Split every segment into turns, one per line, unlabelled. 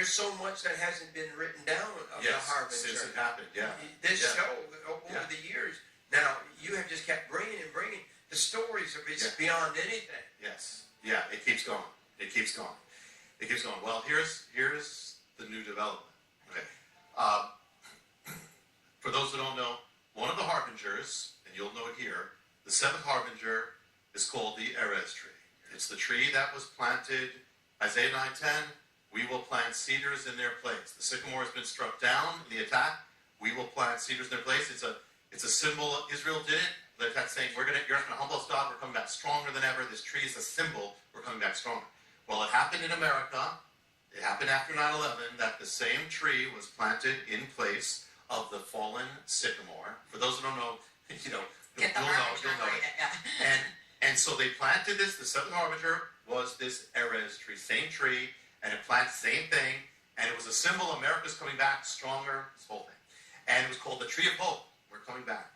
there's so much that hasn't been written down of the Harbinger.
Since it happened,
This show, over the years, now, you have just kept bringing and bringing the stories of it's beyond anything.
Yes. Yeah, it keeps going. It keeps going. It keeps going. Well, here's the new development. Okay. For those who don't know, one of the harbingers, and you'll know it here, the seventh harbinger is called the Erez tree. It's the tree that was planted, Isaiah 9:10, we will plant cedars in their place. The sycamore has been struck down in the attack. We will plant cedars in their place. It's a symbol. Israel did it. The attack saying, you're not going to humble us, God. We're coming back stronger than ever. This tree is a symbol. We're coming back stronger. Well, it happened in America. It happened after 9/11 that the same tree was planted in place of the fallen sycamore. For those who don't know, you'll know. And so they planted this. The seventh harbinger was this Erez tree, same tree, and it planted the same thing, and it was a symbol. America's coming back stronger. This whole thing, and it was called the Tree of Hope. We're coming back.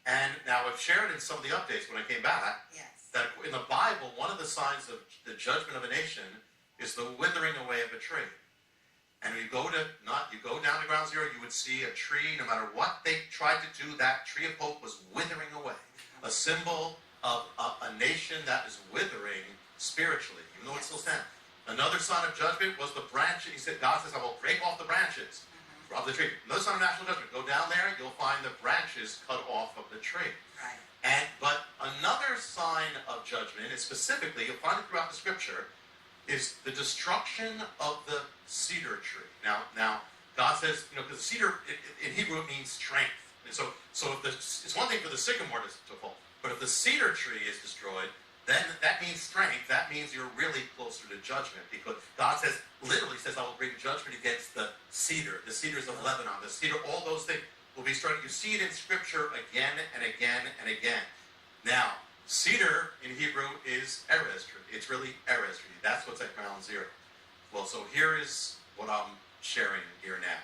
And now I've shared in some of the updates when I came back that in the Bible, one of the signs of the judgment of a nation is the withering away of a tree. And you go down to ground zero, you would see a tree, no matter what they tried to do, that tree of hope was withering away. A symbol of a nation that is withering spiritually, even though it still stands. Another sign of judgment was the branch. God says, I will break off the branches of the tree. Another sign of national judgment. Go down there, you'll find the branches cut off of the tree.
Right.
But another sign of judgment is specifically, you'll find it throughout the scripture, is the destruction of the cedar tree. Now, God says, because the cedar in Hebrew it means strength. And so if it's one thing for the sycamore to fall, but if the cedar tree is destroyed, then that means strength. That means you're really closer to judgment, because God literally says, I will bring judgment against the cedars of Lebanon, the cedar, all those things will be struck. You see it in Scripture again and again and again. Now, cedar in Hebrew is Erez tree. It's really Erez tree. That's what's at ground zero. Well, so here is what I'm sharing here now.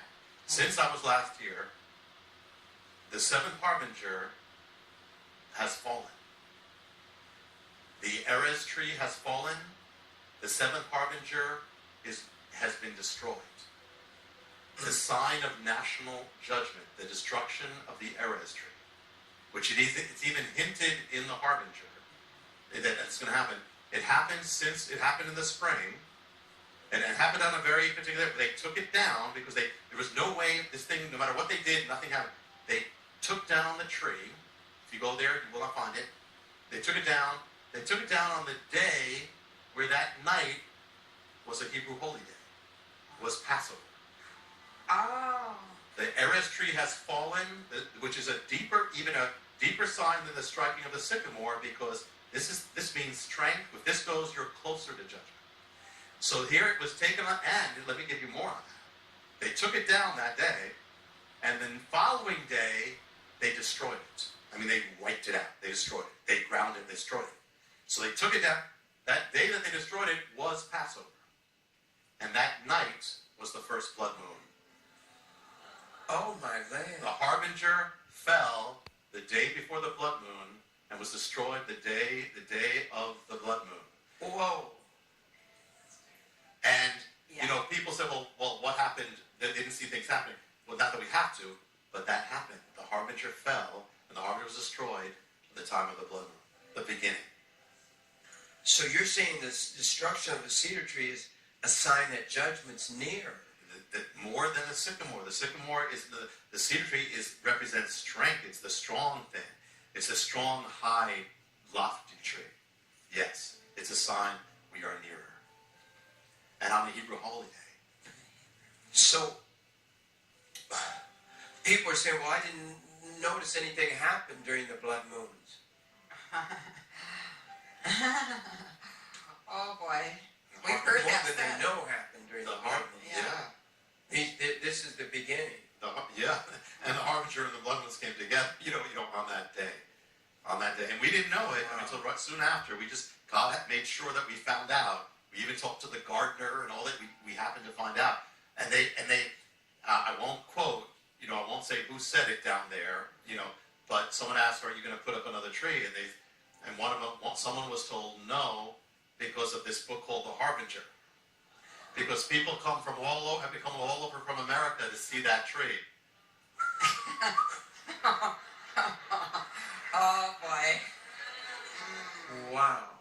Since I was last here, the seventh harbinger has fallen. The Erez tree has fallen. The seventh harbinger has been destroyed. It's a sign of national judgment, the destruction of the Erez tree, which it's even hinted in the harbinger that it's going to happen. It happened in the spring, and it happened on a very particular. They took it down because there was no way this thing, no matter what they did, nothing happened. They took down the tree. If you go there, you will not find it. They took it down. They took it down on the day where that night was a Hebrew holy day. Was Passover.
Oh.
The Erez tree has fallen, which is even a deeper sign than the striking of the sycamore, because this means strength. If this goes, you're closer to judgment. So here it was taken on, and let me give you more on that. They took it down that day, and then following day, they destroyed it. I mean, they wiped it out. They destroyed it. They ground it. They destroyed it. So they took it down. That day that they destroyed it was Passover. And that night was the first blood moon.
Oh, my land.
The harbinger fell the day before the blood moon and was destroyed the day of the blood moon.
Whoa.
And, people say, well, what happened? They didn't see things happening. Well, not that we have to, but that happened. The harbinger fell, and the harbinger was destroyed at the time of the blood moon, the beginning.
So you're saying this destruction of the cedar tree is a sign that judgment's near.
More than the sycamore. The sycamore is the cedar tree represents strength. It's the strong thing. It's a strong, high, lofty tree. Yes, it's a sign we are nearer. And on the Hebrew holy day.
So people are saying, well, I didn't notice anything happen during the blood moons.
Oh boy. We've heard that
said. They know happened during the blood moons.
Yeah.
This is the beginning.
And the harbinger and the blood moons came together, on that day. On that day. And we didn't know it until right soon after. God had made sure that we found out. We even talked to the gardener and all that. We happened to find out. And they I won't quote, I won't say who said it down there, but someone asked, are you going to put up another tree? And someone was told no, because of this book called The Harbinger. because people come from all over, have become all over from America to see that tree.
Oh boy.
Wow.